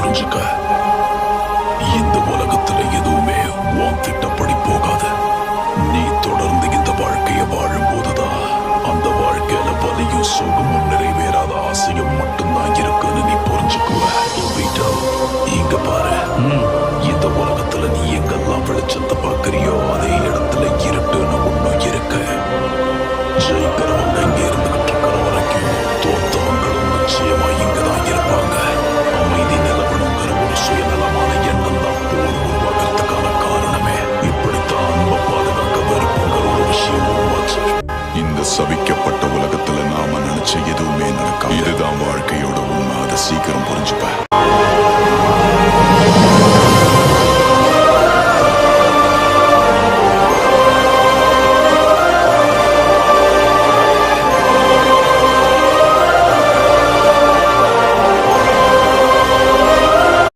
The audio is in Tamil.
புரிஞ்சுக்க. இந்த உலகத்துல எதுவுமே உன் திட்டப்படி போகாது. நீ தொடர்ந்து இந்த வாழ்க்கைய வாழும் போதுதான் அந்த வாழ்க்கையில வலியும் சுகமும் நிறைவேறாத ஆசையும் மட்டும்தான் இருக்குன்னு நீ புரிஞ்சுக்குவ. இங்க பாரு, இந்த உலகத்துல நீ எங்கெல்லாம் வெளிச்சத்தை பார்க்கறியோ அதே இடத்துல இருட்டுன்னு ஒண்ணும் இருக்கு. ஜெயிக்கிறவங்க இங்க இருந்துகிட்டு இருக்கிற வரைக்கும் தோத்தவங்களும் நிச்சயமா இங்கதான் இருப்பாங்க. அமைதி நிலவணுங்கிற ஒரு சுயநலமான எண்ணம் தான் போர் உருவாக்குறதுக்கான காரணமே. இப்படித்தான் அன்பை பாதுகாக்க வெறுப்புங்கிற ஒரு விஷயம் உருவாச்சு. இந்த சபிக்கப்பட்ட உலகத்துல நாம நினைச்ச எதுவுமே நடக்காது. இதுதான் வாழ்க்கையோட உண்மை. அதை சீக்கிரம் புரிஞ்சுப்ப.